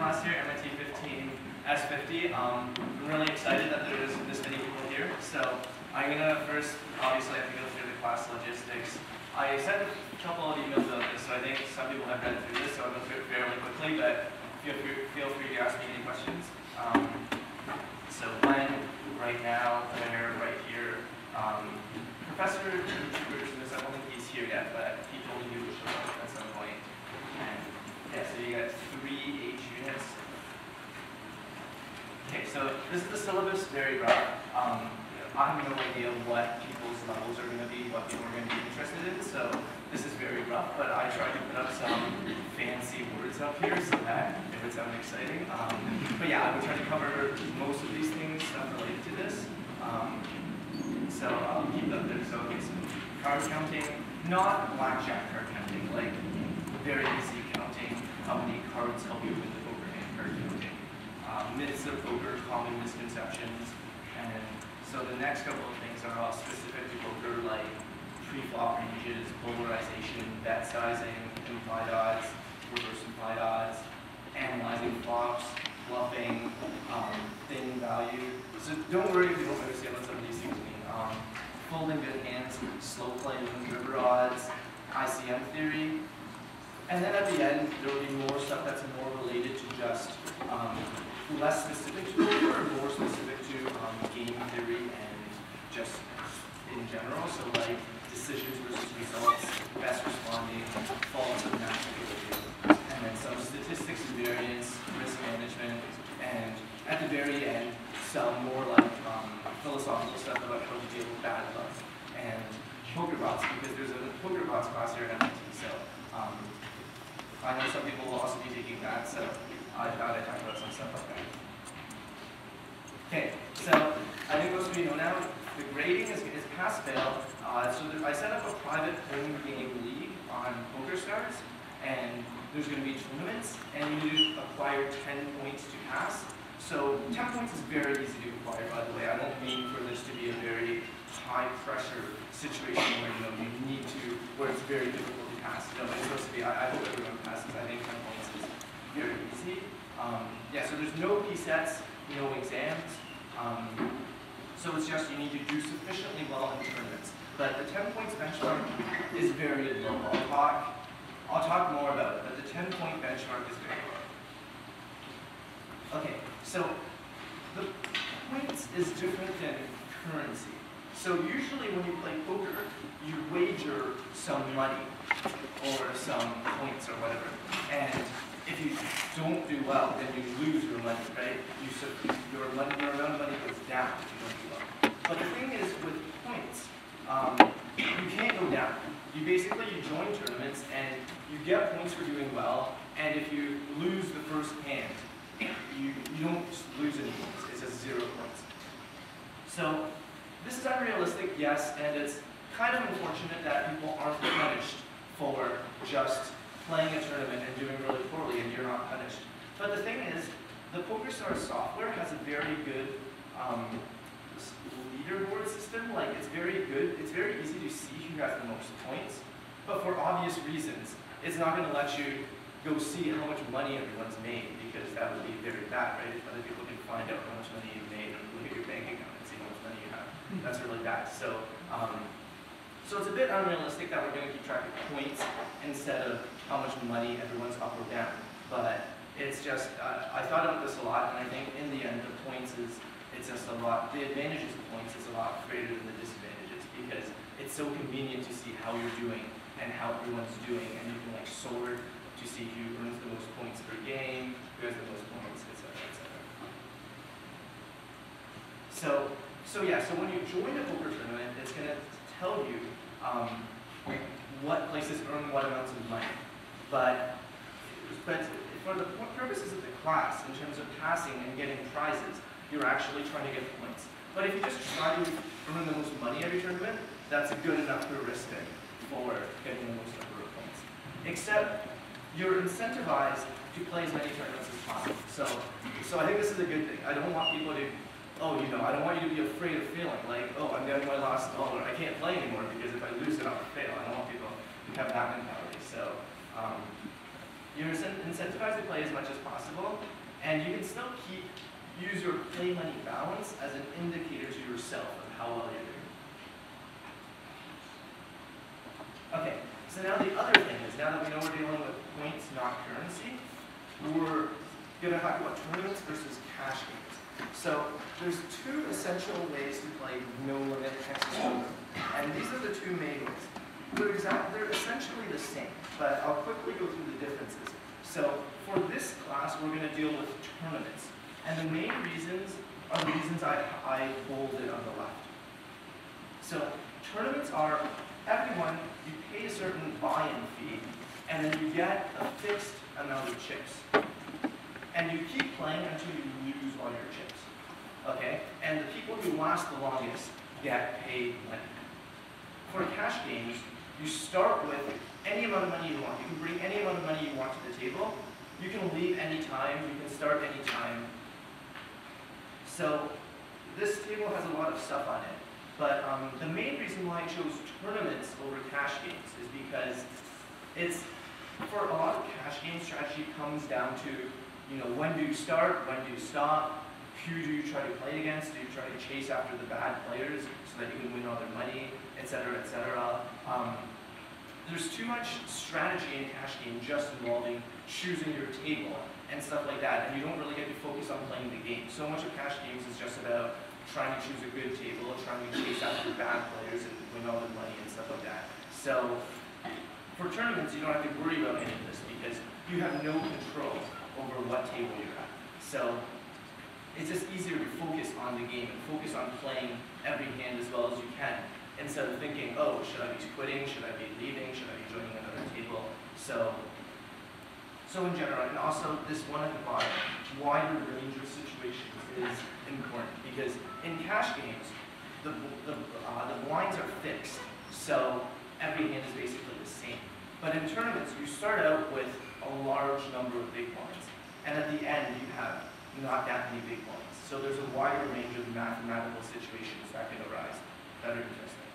class here, MIT 15 S50. I'm really excited that there's this many people here. So I'm gonna first, obviously, I have to go through the class logistics. I sent a couple of emails about this, so I think some people have read through this, so I'll go through it fairly quickly, but feel free to ask me any questions. So when, right now, there, right here, Professor Bruce, I don't think he's here yet, but he told me he would show up at some point. And yeah, so you got 3 H units. Okay, so this is the syllabus, very rough. I have no idea what people's levels are going to be, what people are going to be interested in, so this is very rough, but I tried to put up some fancy words up here so that it would sound exciting. But yeah, I would try to cover most of these things related to this. So I'll keep that there. So okay, so card counting, not blackjack card counting, like very easy counting, how many cards help you with the poker hand card counting. Myths of poker, common misconceptions, and so the next couple of things are all specific to poker, like preflop ranges, polarization, bet sizing, implied odds, reverse implied odds, analyzing flops, bluffing, thin value. So don't worry if you don't understand what some of these things mean. Folding good hands, slow playing, river odds, ICM theory. And then at the end, there will be more stuff that's more related to just less specific to poker, or more specific to game theory and just in general. So like decisions versus results, best responding, faults of natural behavior, and then some statistics and variance, risk management, and at the very end, some more like philosophical stuff about how to deal with bad luck and poker bots, because there's a poker bots class here at MIT. So I know some people will also be taking that, so I thought I'd talk about some stuff like that. Okay, so I think most of you know now, the grading is pass-fail. So I set up a private home game league on PokerStars, and there's going to be tournaments, and you need to acquire 10 points to pass. So 10 points is very easy to acquire, by the way. I don't mean for this to be a very high-pressure situation where you need to, where it's very difficult to pass. It's supposed to be. I hope everyone passes. I think 10 points is very easy. Yeah, so there's no P-sets, no exams. So it's just you need to do sufficiently well in tournaments. But the 10 points benchmark is very low. I'll talk more about it, but the 10-point benchmark is very low. Okay, so the points is different than currency. So usually when you play poker, you wager some money or some points or whatever. And if you don't do well, then you lose your money, right? Your amount of money goes down if you don't do well. But the thing is, with points, you can't go down. You join tournaments and you get points for doing well. And if you lose the first hand, you don't lose any points. It's just 0 points. So this is unrealistic, yes, and it's kind of unfortunate that people aren't punished for just playing a tournament and doing really poorly and you're not punished. But the thing is, the PokerStars software has a very good leaderboard system. Like, it's very good. It's very easy to see who has the most points. But for obvious reasons, it's not going to let you go see how much money everyone's made, because that would be very bad, right? If other people can find out how much money you've made and look at your bank account and see how much money you have. That's really bad. So, so it's a bit unrealistic that we're going to keep track of points instead of how much money everyone's up or down. But it's just, I thought about this a lot, and I think in the end, the points it's just a lot, the advantages of points is a lot greater than the disadvantages, because it's so convenient to see how you're doing and how everyone's doing, and you can like sort to see who earns the most points per game, who has the most points, etc., etc. So yeah, so when you join a poker tournament, it's going to tell you what places earn what amounts of money. But for the purposes of the class, in terms of passing and getting prizes, you're actually trying to get points. But if you just try to earn the most money every tournament, that's a good enough heuristic for getting the most number of points. Except you're incentivized to play as many tournaments as possible. So I think this is a good thing. I don't want people to, I don't want you to be afraid of failing. Like, I'm getting my last dollar. I can't play anymore because if I lose it, I'll fail. I don't want people to have that mentality. So You're incentivized to play as much as possible, and you can still use your play money balance as an indicator to yourself of how well you're doing. Okay, so now the other thing is, now that we know we're dealing with points, not currency, we're going to talk about tournaments versus cash games. So there's two essential ways to play no limit Texas Hold'em, and these are the two main ways. They're essentially the same, but I'll quickly go through the differences. So for this class, we're going to deal with tournaments, and the main reasons are the reasons I bolded on the left. So tournaments are everyone, you pay a certain buy-in fee, and then you get a fixed amount of chips. And you keep playing until you lose all your chips. Okay? And the people who last the longest get paid money. For cash games, you start with any amount of money you want. You can bring any amount of money you want to the table. You can leave any time. You can start any time. So this table has a lot of stuff on it. But the main reason why I chose tournaments over cash games is because it's, for a lot of cash game strategy, comes down to, when do you start, when do you stop, who do you try to play against, do you try to chase after the bad players so that you can win all their money, etc., etc. There's too much strategy in cash game just involving choosing your table and stuff like that, and you don't really get to focus on playing the game. So much of cash games is just about trying to choose a good table, trying to chase after bad players and win all their money and stuff like that. So for tournaments, you don't have to worry about any of this because you have no control over what table you're at. So it's just easier to focus on the game and focus on playing every hand as well as you can, instead of thinking, oh, should I be quitting, should I be leaving, should I be joining another table? So in general, and also this one at the bottom, wider range of situations is important, because in cash games, the blinds are fixed, so every hand is basically the same. But in tournaments, you start out with a large number of big blinds, and at the end, you have not that many big blinds. So there's a wider range of mathematical situations that can arise that are interesting.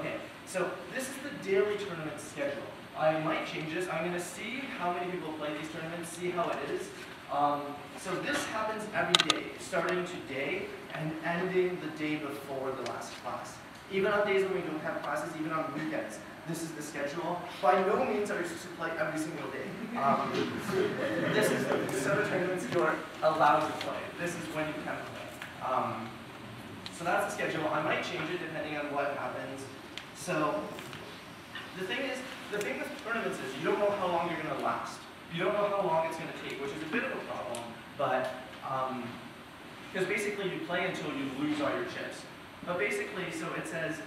Okay, so this is the daily tournament schedule. I might change this. I'm going to see how many people play these tournaments, see how it is. So this happens every day, starting today and ending the day before the last class. Even on days when we don't have classes, even on weekends, this is the schedule. By no means are you supposed to play every single day. This is the set of tournaments you're allowed to play. This is when you can play. So that's the schedule. I might change it depending on what happens. So the thing with tournaments is you don't know how long you're going to last. You don't know how long it's going to take, which is a bit of a problem. But because basically you play until you lose all your chips. But basically, so it says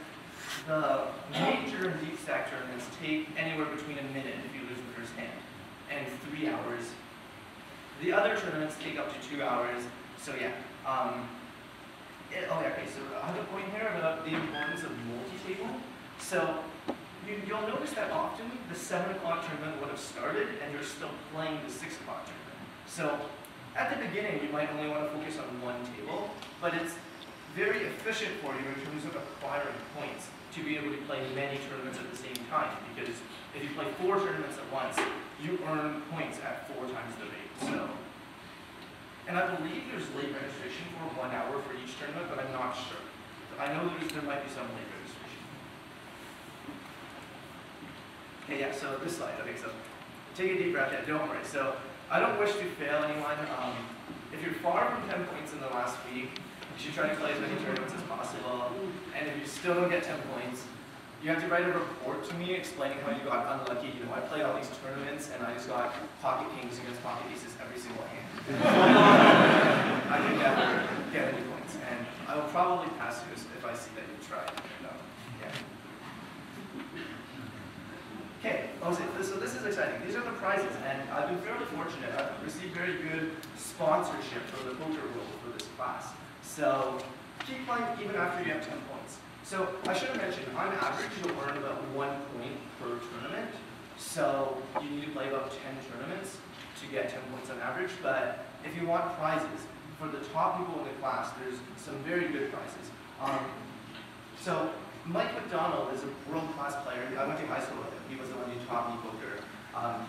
the major and deep stack tournaments take anywhere between a minute if you lose the first hand, and 3 hours. The other tournaments take up to 2 hours. So yeah. Okay, so I have a point here about the importance of multi-table. So you'll notice that often the 7 o'clock tournament would have started and you're still playing the 6 o'clock tournament. So at the beginning, you might only want to focus on one table, but it's very efficient for you in terms of acquiring points to be able to play many tournaments at the same time, because if you play 4 tournaments at once, you earn points at 4 times the rate. So, and I believe there's late registration for 1 hour for each tournament, but I'm not sure. I know there might be some late registration. Okay, yeah, so this slide, okay, so take a deep breath in, don't worry. So I don't wish to fail anyone. If you're far from 10 points in the last week, you should try to play as many tournaments as possible. And if you still don't get 10 points, you have to write a report to me explaining how you got unlucky. I played all these tournaments and I just got pocket kings against pocket aces every single hand. I could never get any points. And I will probably pass you if I see that you tried. Yeah. Okay, so this is exciting. These are the prizes, and I've been fairly fortunate. I've received very good sponsorship from the poker world for this class. So keep playing even after you have 10 points. So I should have mentioned, on average, you'll earn about 1 point per tournament. So you need to play about 10 tournaments to get 10 points on average. But if you want prizes, for the top people in the class, there's some very good prizes. So Mike McDonald is a world-class player. I went to high school with him. he was the one who taught me poker.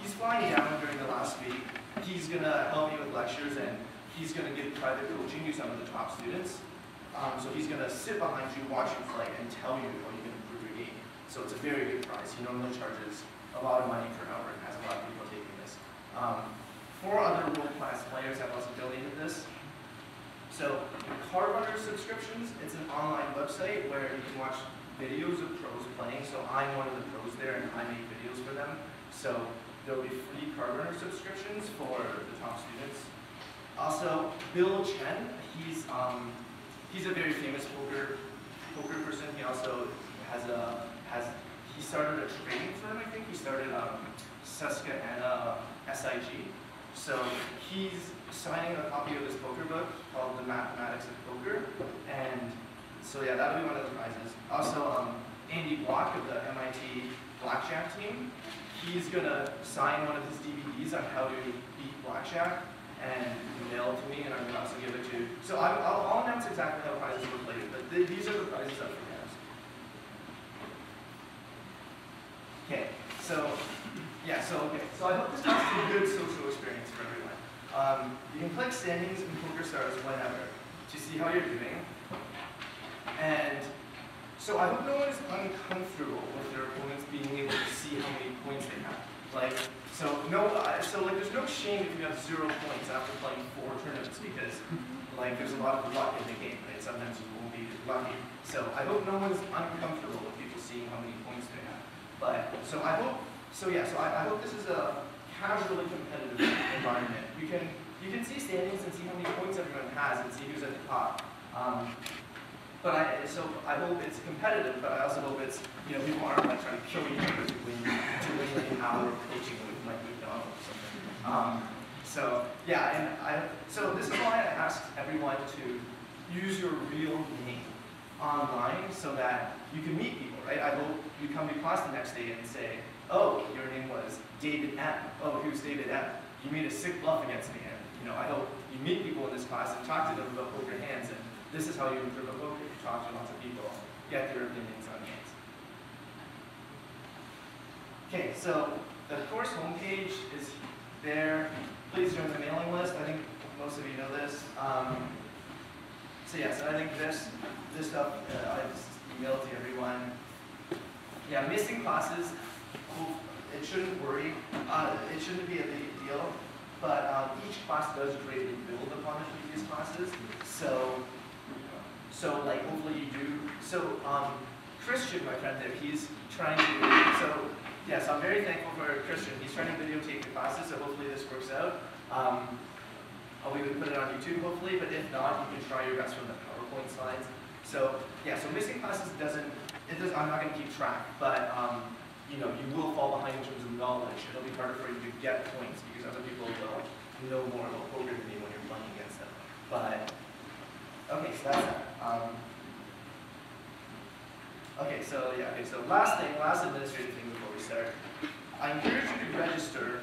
He's flying down during the last week. He's going to help me with lectures, and he's going to give private coaching to some of the top students. So he's going to sit behind you, watch you play, and tell you how you can improve your game. So it's a very good price. He normally charges a lot of money per hour and has a lot of people taking this. 4 other world-class players have also donated this. So Card Runner subscriptions, it's an online website where you can watch videos of pros playing. So I'm one of the pros there, and I make videos for them. So there will be free Card Runner subscriptions for the top students. Also, Bill Chen, he's a very famous poker person. He also he started a trading firm, I think. He started Susquehanna SIG. So he's signing a copy of this poker book called The Mathematics of Poker. And so yeah, that'll be one of the prizes. Also, Andy Block of the MIT Blackjack team, he's gonna sign one of his DVDs on how to beat blackjack and mail it to me, and I'm gonna also give it to. So I'll announce exactly how prizes work later, but these are the prizes up for grabs. Okay, so yeah, so I hope this talks a good social experience for everyone. You can click standings and poker stars whenever to see how you're doing, and so I hope no one is uncomfortable with their opponents being able to see how many points they have. Like, there's no shame if you have 0 points after playing 4 tournaments, because like there's a lot of luck in the game, right? Sometimes you won't be lucky. So I hope no one's uncomfortable with people seeing how many points they have. But I hope this is a casually competitive environment. You can see standings and see how many points everyone has and see who's at the top. So I hope it's competitive, but I also hope it's, people aren't like trying to kill each other to win like an hour of coaching with like McDonald's or something. So this is why I asked everyone to use your real name online so that you can meet people, right? I hope you come to class the next day and say, oh, your name was David M. Oh, who's David M? You made a sick bluff against me, and I hope you meet people in this class and talk to them about poker hands, and this is how you improve a poker. You talk to lots of people, get their opinions on hands. Okay, so the course homepage is there. Please join the mailing list. I think most of you know this. So I think this stuff I just emailed to everyone. Yeah, missing classes. It shouldn't worry. It shouldn't be a big deal. But each class does greatly build upon the previous classes. So like hopefully you do. So Christian, my friend there, he's trying to. So I'm very thankful for Christian. He's trying to videotape the classes. So hopefully this works out. I'll even put it on YouTube hopefully. But if not, you can try your best from the PowerPoint slides. So missing classes I'm not going to keep track, but you will fall behind in terms of knowledge. It'll be harder for you to get points because other people will know more about poker than you when you're playing against them. But okay, so that's that. So last administrative thing before we start. I encourage you to register.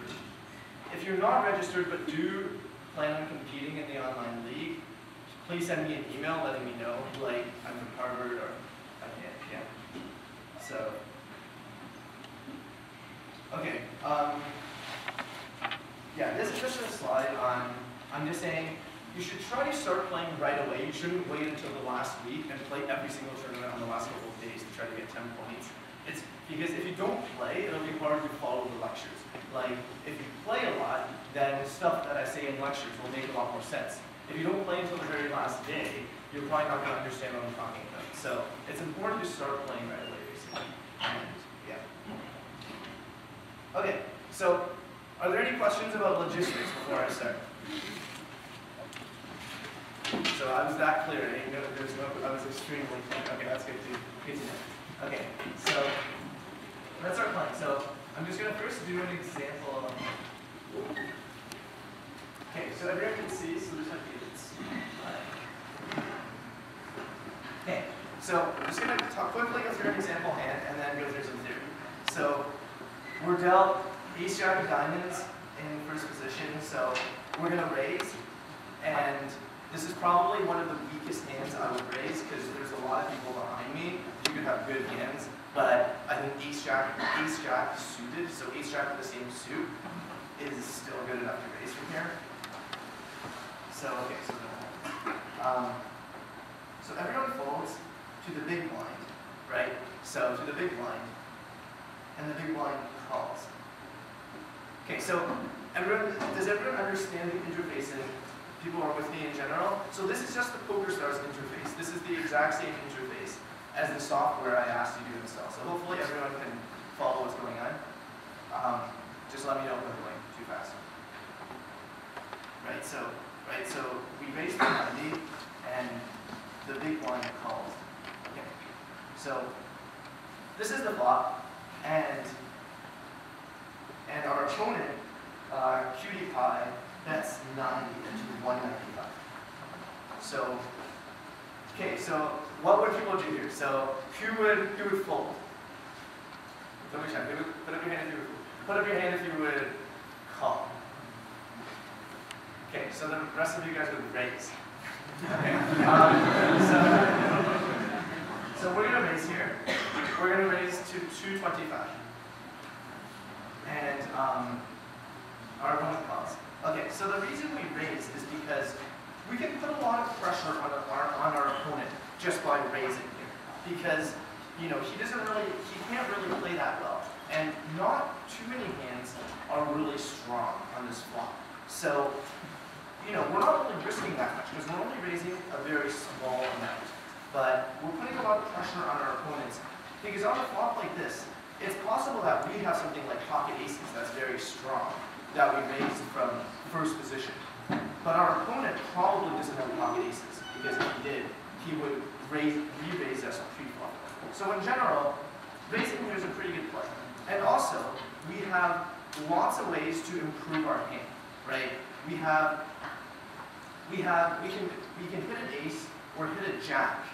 If you're not registered but do plan on competing in the online league, please send me an email letting me know, like I'm from Harvard or So, okay. This is just a slide on. I'm just saying you should try to start playing right away. You shouldn't wait until the last week and play every single tournament on the last couple of days to try to get 10 points. It's because if you don't play, it'll be hard to follow the lectures. Like, if you play a lot, then stuff that I say in lectures will make a lot more sense. If you don't play until the very last day, you're probably not going to understand what I'm talking about. So it's important to start playing right away, basically. Okay, so are there any questions about logistics before I start? So I was that clear. I was extremely clear. Okay, that's good to know. Okay, so let's start playing. So I'm just going to first do an example. Okay, so everyone can see, so there's my digits. Okay, so I'm just going to quickly go through an example hand and then go through some theory. So we're dealt ace-jack of diamonds in first position, so we're going to raise, and this is probably one of the weakest hands I would raise because there's a lot of people behind me. You could have good hands. But I think ace jack suited, so ace jack with the same suit is still good enough to raise from here. So okay, so everyone folds to the big blind, right? So to the big blind, and the big blind calls. Okay, so does everyone understand the interfacing? People are with me in general. So this is just the PokerStars interface. This is the exact same interface as the software I asked you to install. So hopefully everyone can follow what's going on. Just let me know if I'm going too fast. Right, so we raise the 90 and the big blind calls. Okay. So this is the flop, and our opponent, cutie pie, bets 90 into 195. So, okay, so what would people do here? So who would fold? Let me check. Put up your hand if you would. Put up your hand if you would call. Okay, so the rest of you guys would raise. Okay. So we're gonna raise here. We're gonna raise to 225. And our opponent calls. Okay, so the reason we raise is because we can put a lot of pressure on our opponent just by raising here. Because, you know, he can't really play that well. And not too many hands are really strong on this flop. So, you know, we're not really risking that much because we're only raising a very small amount. But we're putting a lot of pressure on our opponents because on a flop like this, it's possible that we have something like pocket aces that's very strong that we raise from first position. But our opponent probably doesn't have pocket aces because if he did, he would re-raise us pre-flop. So in general, raising here is a pretty good play. And also, we have lots of ways to improve our hand, right? We can hit an ace or hit a jack.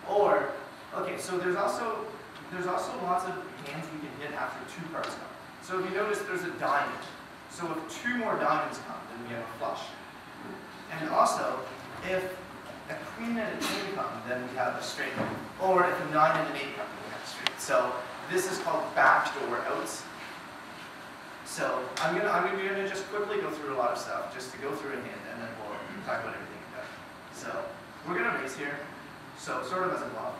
Or, okay, so there's also lots of hands we can hit after two cards come. So if you notice there's a diamond. So if two more diamonds come, then we have a flush. And also, if a queen and a king come, then we have a straight. Or if a 9 and an 8 come, then we have a straight. So this is called backdoor outs. So I'm gonna just quickly go through a lot of stuff, just to go through a hand, and then we'll talk about everything we've done. So we're gonna raise here. So sort of as a bluff.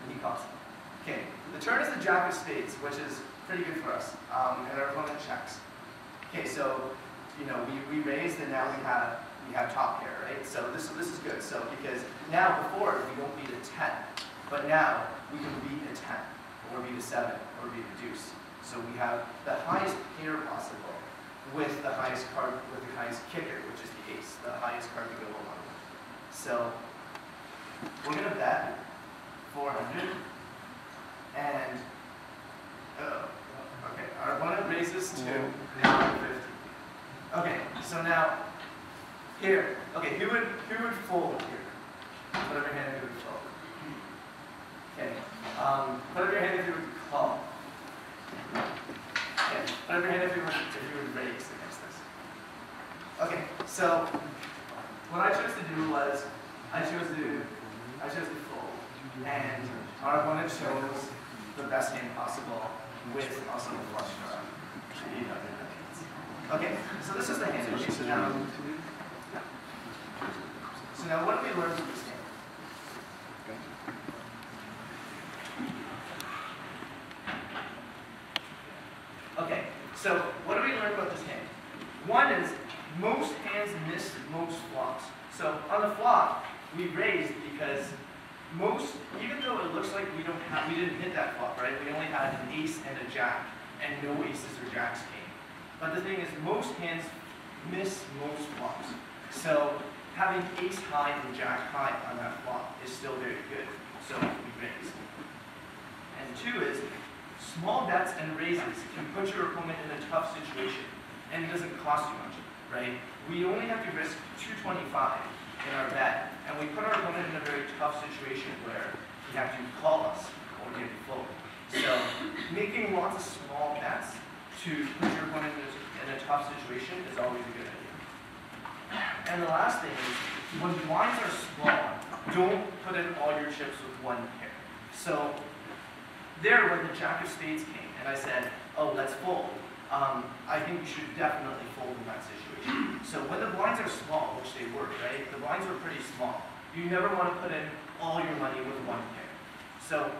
And he calls. Okay, the turn is the jack of spades, which is pretty good for us. And our opponent checks. Okay, so you know we raised, and now we have top pair, right? So this is good. So because now before we don't beat a 10, but now we can beat a 10, or beat a 7, or beat a deuce. So we have the highest pair possible with the highest card, with the highest kicker, which is the ace, the highest card to go along with. So we're gonna bet 400, and okay, our opponent raises to 950. Okay, so now here, okay, who would fold here? Put up your hand if you would fold. Okay, put up your hand if you would call. Okay, put up your hand if you would raise against this. Okay, so what I chose to do was I chose to fold, and our opponent chose the best hand possible with also the flush draw. Okay, so this is the hand. Okay, so now what do we learn from this hand? Okay, so what do we learn about this hand? One is most hands miss most flops. So on the flop, we raised because even though it looks like we didn't hit that flop, right? We only had an ace and a jack, and no aces or jacks came. But the thing is, most hands miss most flops. So having ace high and jack high on that flop is still very good. So we raise. And two is, small bets and raises can put your opponent in a tough situation, and it doesn't cost you much, right? We only have to risk 225 in our bet, and we put our opponent in a very tough situation where we have to call us or get fold. So making lots of small bets to put your opponent in a tough situation is always a good idea. And the last thing is, when blinds are small, don't put in all your chips with one pair. So there, when the Jack of Spades came, and I said, oh, let's fold, I think you should definitely fold in that situation. So when the blinds are small, which they were, right? The blinds were pretty small. You never want to put in all your money with one pair. So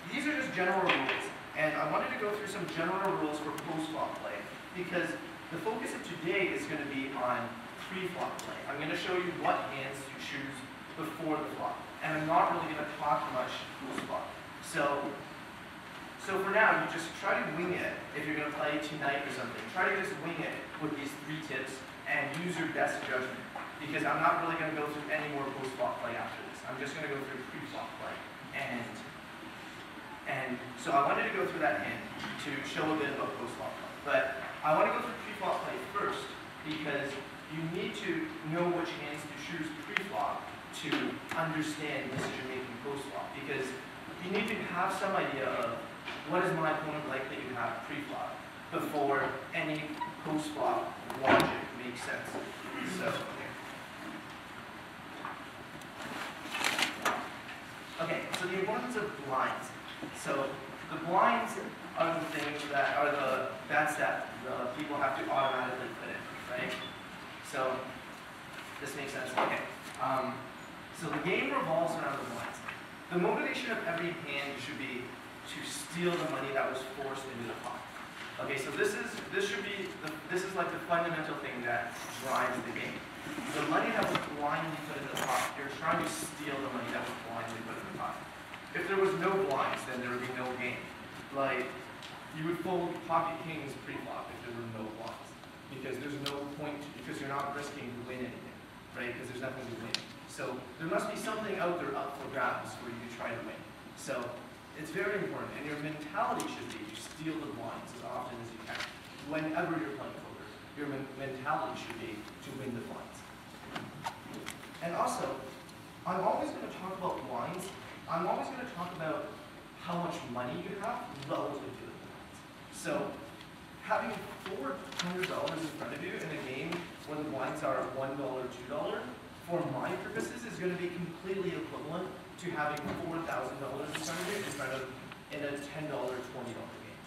these are just general rules, and I wanted to go through some general rules for post-flop play, because the focus of today is going to be on pre-flop play. I'm going to show you what hands to choose before the flop, and I'm not really going to talk much post-flop. So for now, you just try to wing it if you're going to play tonight or something. Try to just wing it with these 3 tips and use your best judgment, because I'm not really going to go through any more post-flop play after this. I'm just going to go through pre-flop play. And so I wanted to go through that hand to show a bit about post-flop play. But I want to go through pre-flop play first, because you need to know which hands to choose pre-flop to understand decision-making post-flop, because you need to have some idea of what is my opponent likely to have pre-flop before any post-flop logic makes sense. So, okay, so the importance of blinds. So the blinds are the things that are the bets that the people have to automatically put in, right? So this makes sense. Okay. So the game revolves around the blinds. The motivation of every hand should be to steal the money that was forced into the pot. Okay, so this is like the fundamental thing that drives the game. The money that was blindly put into the pot, you're trying to steal the money that was blindly put in the pot. If there was no blinds, then there would be no game. Like, you would fold pocket kings pre-flop if there were no blinds, because there's no point, because you're not risking to win anything, right? Because there's nothing to win. So there must be something out there up for grabs for you to try to win. So it's very important, and your mentality should be to steal the blinds as often as you can. Whenever you're playing poker, your mentality should be to win the blinds. And also, I'm always going to talk about blinds. I'm always going to talk about how much money you have relative to the blinds. So having $400 in front of you in a game where the blinds are $1, $2, for my purposes is going to be completely equivalent to having $4,000 in front of in a $10, $20 game.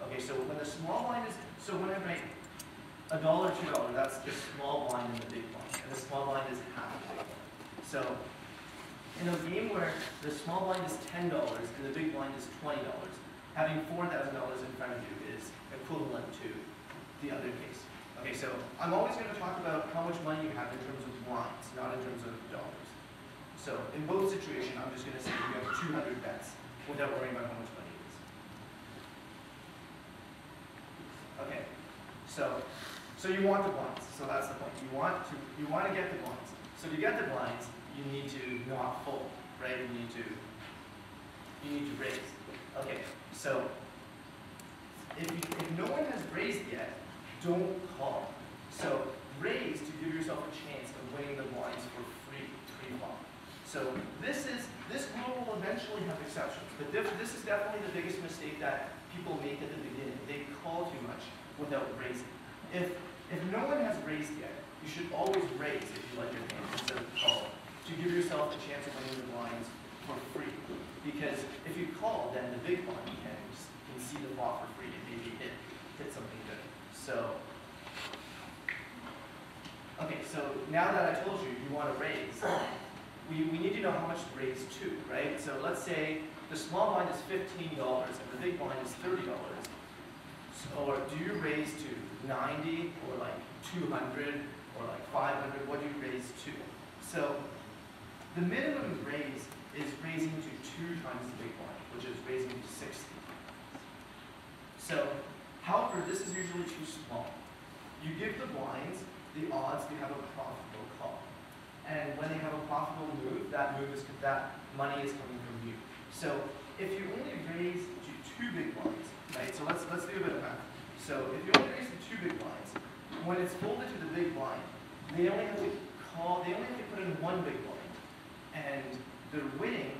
Okay, so when the small blind is, so when I write $1, $2, that's the small blind and the big blind, and the small blind is half the big blind. So in a game where the small blind is $10 and the big blind is $20, having $4,000 in front of you is equivalent to the other case. Okay, so I'm always going to talk about how much money you have in terms of blinds, not in terms of dollars. So in both situations, I'm just going to say you have 200 bets without worrying about how much money it is. Okay, so you want the blinds. So that's the point. You want to get the blinds. So to get the blinds, you need to not fold, right? You need to raise. Okay, so if no one has raised yet, don't call. So raise to give yourself a chance of winning the blinds for free pre-flop. So this rule will eventually have exceptions, but this is definitely the biggest mistake that people make at the beginning. They call too much without raising. If no one has raised yet, you should always raise if you like your hand instead of call to give yourself a chance of winning the blinds for free. Because if you call, then the big blind can see the flop for free and maybe hit something good. So, okay, so now that I told you you want to raise, we need to know how much to raise to, right? So let's say the small blind is $15 and the big blind is $30. So, or do you raise to 90 or like 200 or like 500? What do you raise to? So the minimum raise is raising to 2 times the big blind, which is raising to 60. So, however, this is usually too small. You give the blinds the odds to have a profitable call. And when they have a profitable move, that money is coming from you. So if you only raise to 2 big blinds, right? So let's do a bit of math. So if you only raise to 2 big blinds, when it's folded to the big blind, they only have to put in 1 big blind. And they're winning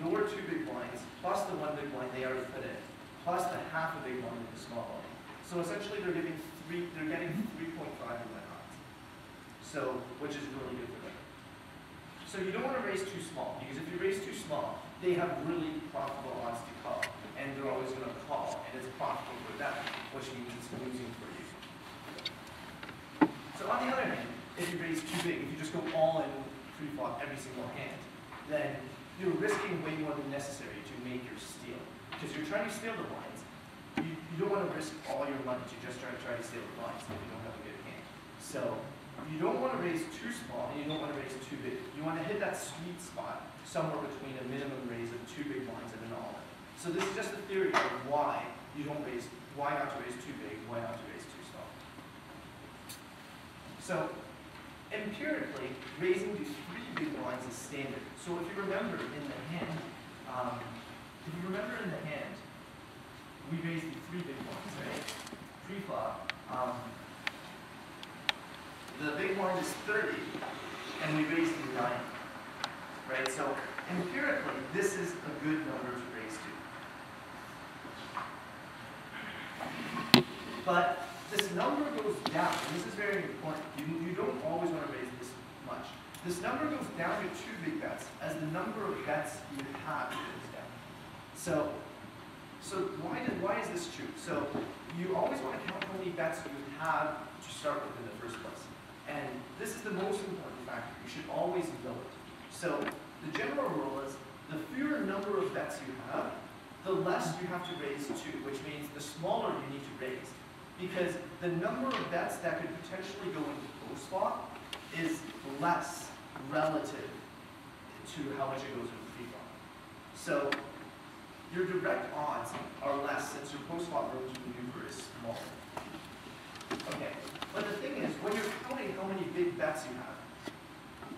your 2 big blinds plus the 1 big blind they already put in, plus the half a big blind of the small blind. So essentially they're getting 3.5 in my odds. So, which is really good for them. So you don't want to raise too small, because if you raise too small, they have really profitable odds to call, and they're always going to call, and it's profitable for them, which means it's losing for you. So on the other hand, if you raise too big, if you just go all in pre-flop every single hand, then you're risking way more than necessary to make your steal. Because you're trying to steal the blinds, you don't want to risk all your money to just try to steal the blinds if you don't have a good hand. So you don't want to raise too small, and you don't want to raise too big. You want to hit that sweet spot somewhere between a minimum raise of 2 big blinds and an all-in. So this is just a theory of why you don't raise, why not to raise too big, why not to raise too small. So empirically, raising to 3 big blinds is standard. So if you remember in the hand, we raised the 3 big blinds, right? Pre-flop. The big blind is 30, and we raised to 9, right? So empirically, this is a good number to raise to. But this number goes down, and this is very important. You don't always want to raise this much. This number goes down to 2 big bets as the number of bets you have goes down. So why is this true? So you always want to count how many bets you have to start with in the first place. And this is the most important factor. You should always know it. So the general rule is the fewer number of bets you have, the less you have to raise to, which means the smaller you need to raise. Because the number of bets that could potentially go into post-flop is less relative to how much it goes into pre-flop. So your direct odds are less since your post-flop room to maneuver is smaller. Okay, but the thing is, when you're counting how many big bets you have,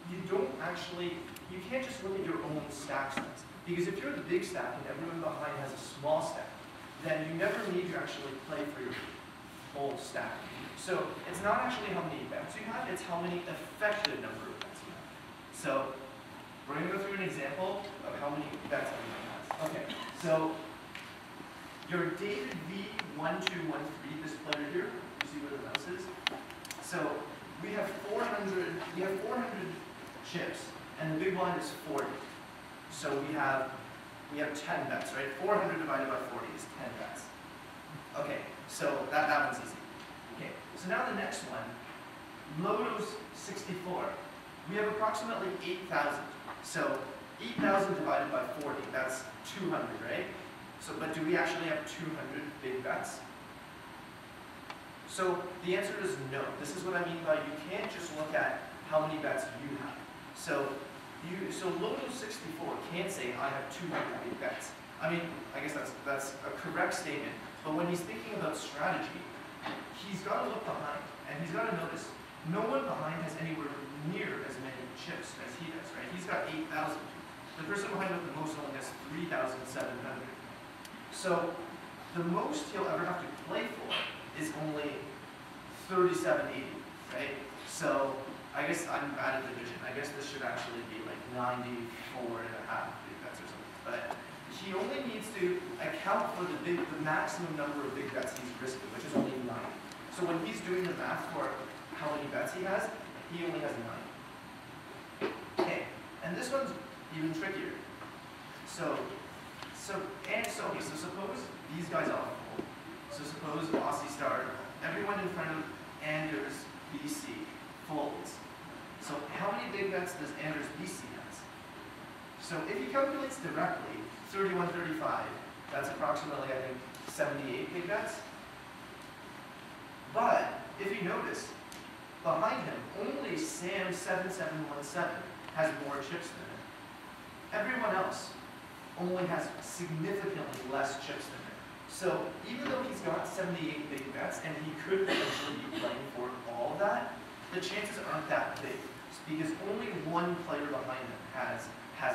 you can't just look at your own stack size. Because if you're the big stack and everyone behind has a small stack, then you never need to actually play for your whole stack. So it's not actually how many bets you have, it's how many effective number of bets you have. So we're going to go through an example of how many bets everyone has. Okay, so your David V1213, this player here, you see where the mouse is? So we have 400 chips, and the big blind is 40. So we have 10 bets, right? 400 divided by 40 is 10 bets. Okay, so that one's easy. Okay, so now the next one, Loto's 64. We have approximately 8,000. So 8,000 divided by 40, that's 200, right? So, but do we actually have 200 big bets? So the answer is no. This is what I mean by you can't just look at how many bets you have. So Loto 64 can't say I have 200 big bets. I mean, I guess that's a correct statement. But when he's thinking about strategy, he's got to look behind, and he's got to notice no one behind has anywhere near as many chips as he does, right? He's got 8,000. The person behind with the most only has 3,700. So the most he'll ever have to play for is only 3780, right? So I guess I'm bad at division. I guess this should actually be like 94.5 big bets or something. But he only needs to account for the maximum number of big bets he's risking, which is only 9. So when he's doing the math for how many bets he has, he only has 9. Okay, and this one's even trickier. So suppose these guys all fold. So suppose Aussie Star, everyone in front of Anders BC folds. So how many big bets does Anders BC has? So if he calculates directly, 3135, that's approximately, I think, 78 big bets. But if you notice, behind him, only Sam7717 has more chips than him. Everyone else only has significantly less chips than him. So even though he's got 78 big bets, and he could potentially be playing for all of that, the chances aren't that big, because only one player behind him has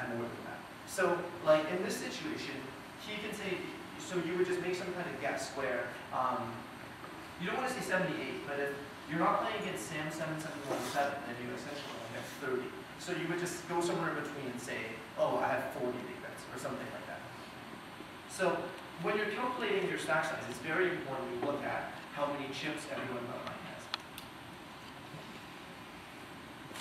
more than that. So like in this situation, he can say, so you would just make some kind of guess where, you don't want to say 78, but if you're not playing against Sam7717, then you essentially only have 30. So you would just go somewhere in between and say, oh, I have 40 big bets, or something like that. So when you're calculating your stack size, it's very important to look at how many chips everyone behind has.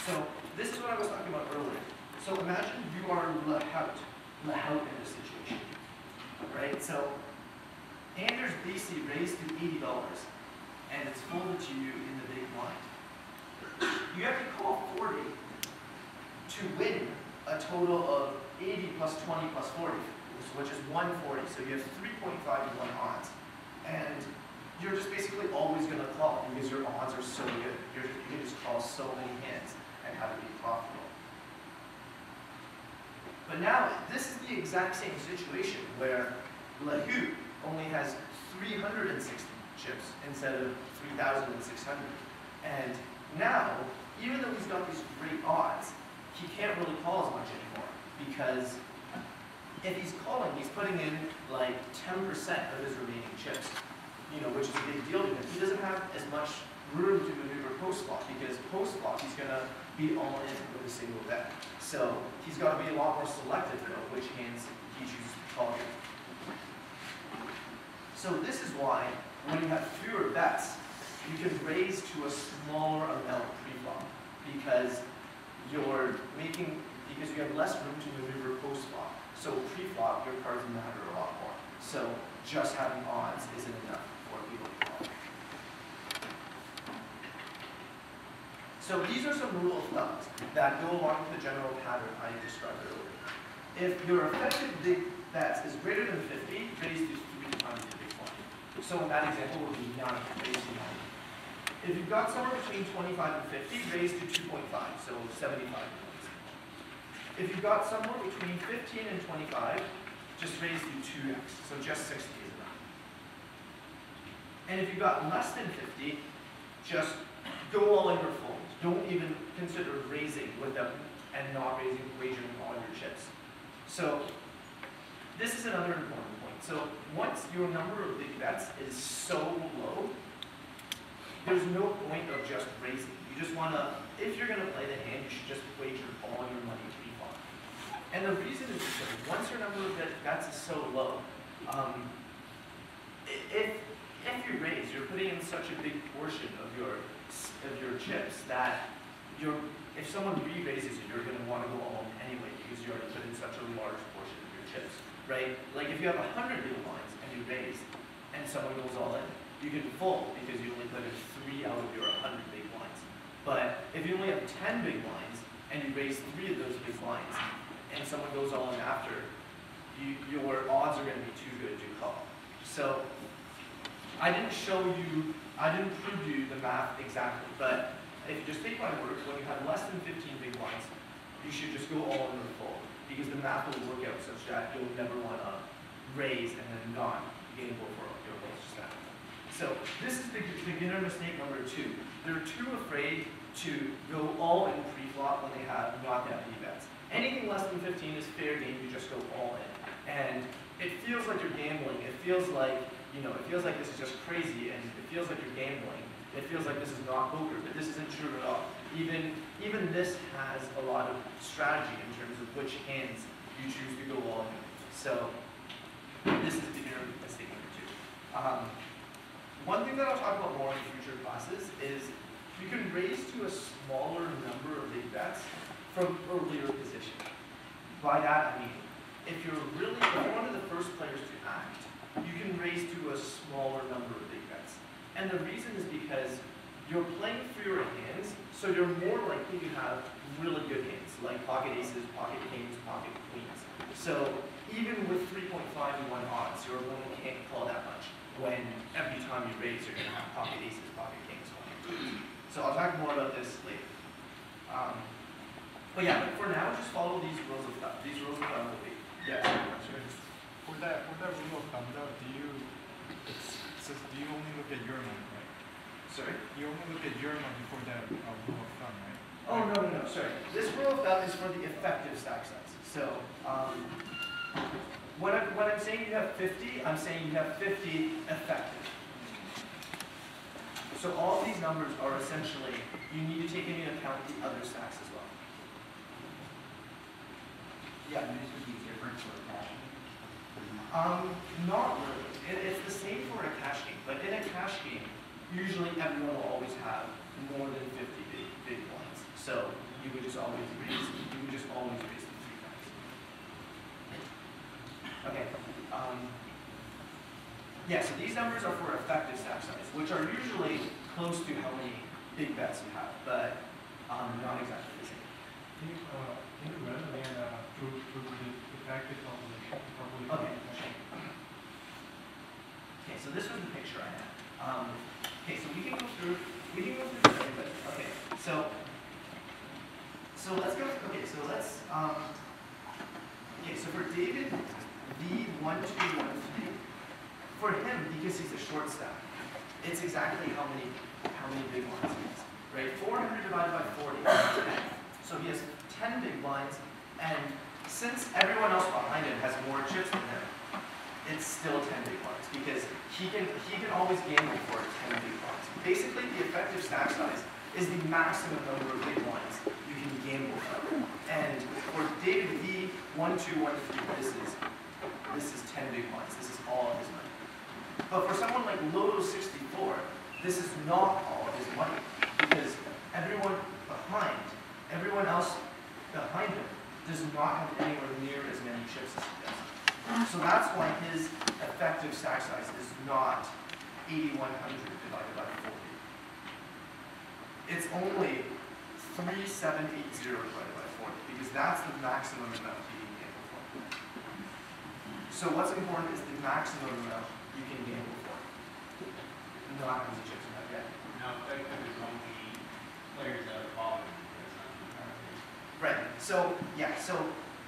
So this is what I was talking about earlier. So imagine you are Lahout in this situation, right? So Anders BC raised to $80, and it's folded to you in the big blind. You have to call 40 to win a total of 80 plus 20 plus 40, which is 140. So you have 3.5 to 1 odds. And you're just basically always going to call because your odds are so good. You can just call so many hands and have it be profitable. But now, this is the exact same situation where Lahu only has 360 chips instead of 3,600. And now, even though he's got these great odds, he can't really call as much anymore because if he's calling, he's putting in like 10% of his remaining chips, which is a big deal to him. He doesn't have as much room to maneuver post-flop because post-flop he's going to be all in with a single bet. So he's got to be a lot more selective about which hands he chooses to call here. So this is why when you have fewer bets, you can raise to a smaller amount pre-flop because you have less room to maneuver post-flop. So pre-flop, your cards matter a lot more. So just having odds isn't enough for people to call. So these are some rule of thumbs that go along with the general pattern I described earlier. If your effective big bets is greater than 50, raise to 3 times the big one. So in that example would be 9, raise to 9. If you've got somewhere between 25 and 50, raise to 2.5, so 75 points. If you've got somewhere between 15 and 25, just raise to 2x, so just 60 is enough. And if you've got less than 50, just go all in or fold. Don't even consider raising with them and not wagering all your chips. So this is another important point. So once your number of big bets is so low, there's no point of just raising. You just want to, if you're going to play the hand, you should just wager all your money pre-flop. And the reason is because once your number of bets is so low, if you raise, you're putting in such a big portion of your chips that if someone re-raises you, you're going to want to go all in anyway because you already put in such a large portion of your chips, right? Like if you have 100 big blinds and you raise, and someone goes all in, you can fold because you only put in 3 out of your 100 big blinds. But if you only have 10 big blinds and you raise 3 of those big blinds, and someone goes all in after, your odds are going to be too good to call. So I didn't prove to you the math exactly, but if you just take my word, when you have less than 15 big blinds, you should just go all in or fold, because the math will work out such that you'll never want to raise and then not gamble for your whole stack. So this is the beginner mistake number 2. They're too afraid to go all in pre-flop when they have not that many bets. Anything less than 15 is fair game, you just go all in. And it feels like you're gambling, it feels like this is just crazy, and it feels like you're gambling. It feels like this is not poker, but this isn't true at all. Even this has a lot of strategy in terms of which hands you choose to go all in. So this is beginner mistake number 2. One thing that I'll talk about more in future classes is you can raise to a smaller number of big bets from earlier position. By that I mean, if you're one of the first players to act, you can raise to a smaller number of big bets. And the reason is because you're playing fewer hands, so you're more likely to have really good hands, like pocket aces, pocket kings, pocket queens. So even with 3.5 to 1 odds, your opponent can't call that much when every time you raise, you're going to have pocket aces, pocket kings, pocket queens. So I'll talk more about this later. But yeah, for now, just follow these rules of thumb. These rules of thumb will be, yeah. For that rule of thumb, though, do you only look at your money, right? Sorry? You only look at your money for that rule of thumb, right? Oh, no, sorry. This rule of thumb is for the effective stack size. So, when I'm saying you have 50, I'm saying you have 50 effective. So all these numbers are essentially, you need to take into account the other stacks as well. Yeah. And this would be different for a cash game? Not really. It's the same for a cash game, but in a cash game, usually everyone will always have more than 50 big blinds. So you would just always raise them 3 times. Okay. Yeah, so these numbers are for effective stack size, which are usually close to how many big bets you have, but not exactly the same. Can you run and prove the effective calculation? Okay. Okay, so this was the picture I had. Okay, so we can go through this everybody. Okay, so let's go. Okay, so let's. Okay, so for David V1213, for him, because he's a short stack, it's exactly how many big blinds he has, right? 400 divided by 40 is 10. So he has 10 big blinds, and since everyone else behind him has more chips than him, it's still 10 big blinds because he can always gamble for 10 big blinds. Basically, the effective stack size is the maximum number of big blinds you can gamble for. And for David V1213, this is 10 big blinds. This is all of his money. But for someone like Loto64, this is not all of his money because everyone else behind him does not have anywhere near as many chips as he does. So that's why his effective stack size is not 8,100 divided by 40. It's only 3,780 divided by 40 because that's the maximum amount you can gamble for. So what's important is the maximum amount you can gamble for. Not how many chips you have yet. Now, effective is only players that are following. Right. So yeah. So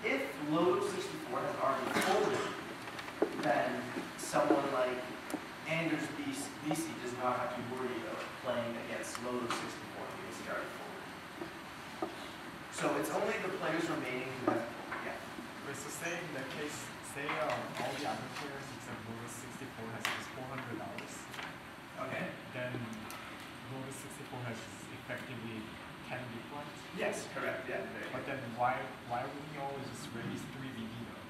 if Loto64 has already folded, then someone like Anders BC does not have to worry about playing against Loto64 because he already folded. So it's only the players remaining who have. Yeah. Wait, so say in that case, say all the other players except Lotus64 has just $400. Okay. Then Lotus64 has effectively 10 big blinds. Yes. Correct. Yeah. But then why wouldn't he always just raise 3BB though?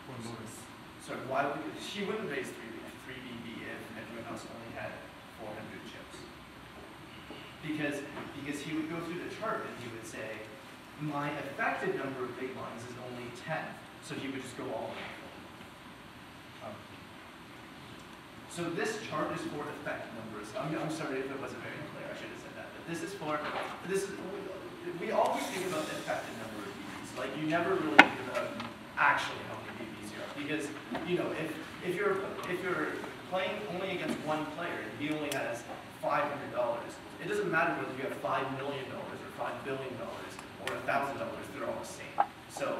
For Lotus. So why would she wouldn't raise 3BB if everyone else only had 400 chips? Because he would go through the chart and he would say, my effective number of big blinds is only 10. So he would just go all in. So this chart is for effective numbers. I'm sorry if it wasn't very clear. I should have said that. But we always think about the effective number of BBs. Like you never really think about actually how many BBs you have. Because if you're playing only against one player and he only has $500, it doesn't matter whether you have $5 million or $5 billion or $1,000. They're all the same. So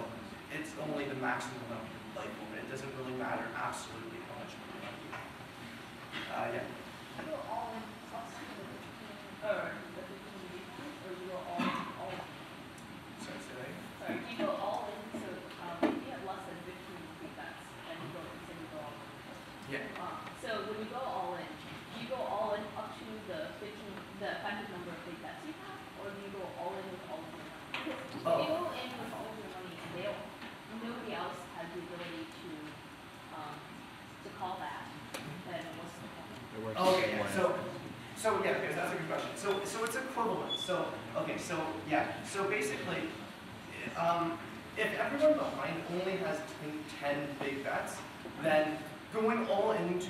it's only the maximum amount you can play for. It doesn't really matter absolutely how much money you have. Yeah. You go all in plus the 15 defense, or you go all in? Sorry, say that again? Sorry, you go all in, so if you have less than 15 defense, then you go all in. Yeah. So when you go all in, do you go all in up to the effective number of big bets you have, or do you go all in with all of your money? Because if you go in with all of your money and nobody else has the ability to call that, then what's the point? Okay, yeah. So yeah, because that's a good question. So it's equivalent. So So basically, if everyone behind only has 10 big bets, then going all in with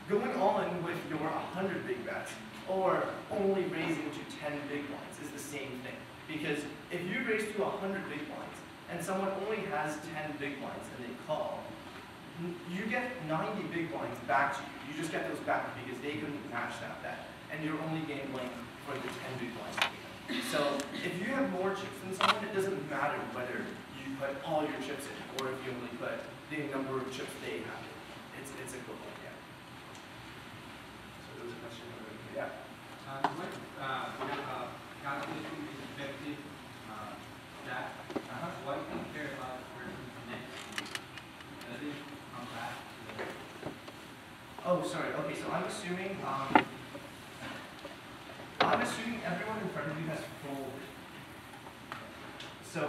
your 100 big bets or only raising to 10 big blinds is the same thing. Because if you raise to 100 big blinds and someone only has 10 big blinds and they call, you get 90 big blinds back to you. You just get those back because they couldn't match that bet. And you're only gambling for the 10 big blinds. So if you have more chips than someone, it doesn't matter whether you put all your chips in or if you only put the number of chips they have in. It's equivalent, yeah. So there was a question over here. Yeah. Calculation is effective stack. Why do you care about the person next to you? Does it come back to the... Oh, sorry. Okay, so I'm assuming everyone in front of you has folded. So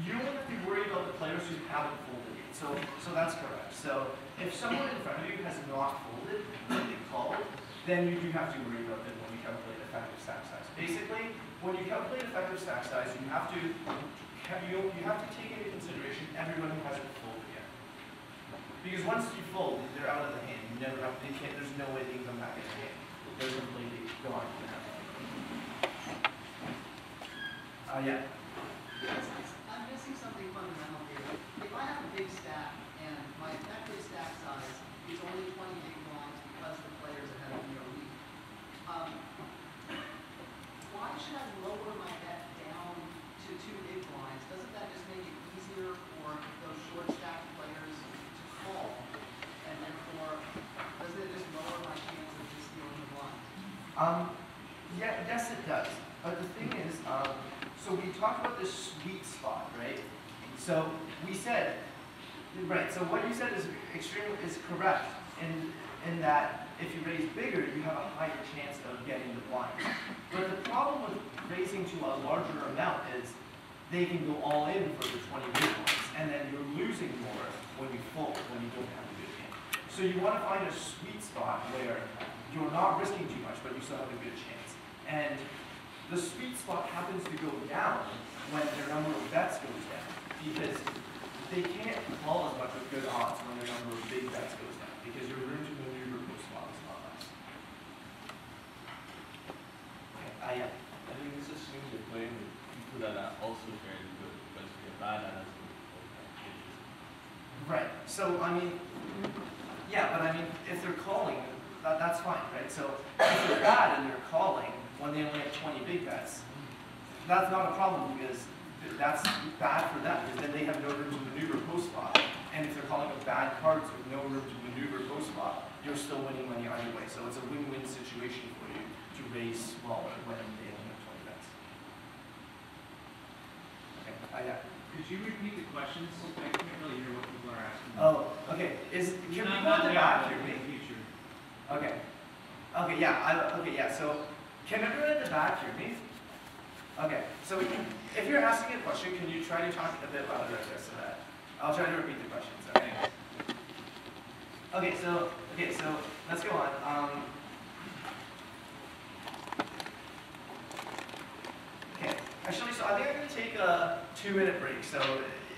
you only have to worry about the players who haven't folded yet. So that's correct. So if someone in front of you has not folded, like they called, then you do have to worry about it when we calculate effective stack size. Basically, when you calculate effective stack size, you have to take into consideration everyone who hasn't folded yet. Because once you fold, they're out of the hand. You never have, they can't. There's no way they can come back in the hand. They're completely gone. Yeah. I'm missing something fundamental here. If I have a big stack and my effective stack size is only 20 big blinds because the players ahead of me are weak, why should I lower my bet down to 2 big blinds? Doesn't that just make it easier for those short stack players to fall? And therefore, doesn't it just lower my chance of just stealing the blind? Yeah, yes it does. But the thing is, so we talked about this sweet spot, right? So we said, right, so what you said is correct in that if you raise bigger, you have a higher chance of getting the blinds. But the problem with raising to a larger amount is they can go all in for the 20 big ones, and then you're losing more when you fold, when you don't have a good hand. So you want to find a sweet spot where you're not risking too much, but you still have a good chance. And the sweet spot happens to go down when their number of bets goes down, because they can't call as much with good odds when their number of big bets goes down, because your room to maneuver post-flop is a lot less. Okay, yeah. I think this assumes you're playing with people that are also fairly good, because if you're bad at it, Right. So I mean, yeah, but I mean, if they're calling, that's fine, right? So if they're bad and they're calling when they only have 20 big bets, that's not a problem because that's bad for them, because then they have no room to maneuver post-flop. And if they're calling with bad cards with no room to maneuver post-flop, you're still winning money either way. So it's a win-win situation for you to raise smaller when they only have 20 bets. Okay, yeah. Could you repeat the questions? I can't really hear what people are asking. Oh, okay. Can people in the back hear me? Okay. Okay, yeah. Okay, yeah. So, can everyone in the back hear me? Okay. So, if you're asking a question, can you try to talk a bit louder, I guess, so that I'll try to repeat the questions. Okay. Okay. So let's go on. Okay. Actually, so I think I'm going to take a 2-minute break. So,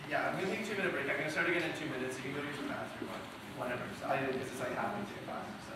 yeah, I'm going to take a 2-minute break. I'm going to start again in 2 minutes. You can go use the bathroom, whatever. So this is like happening to your class. So.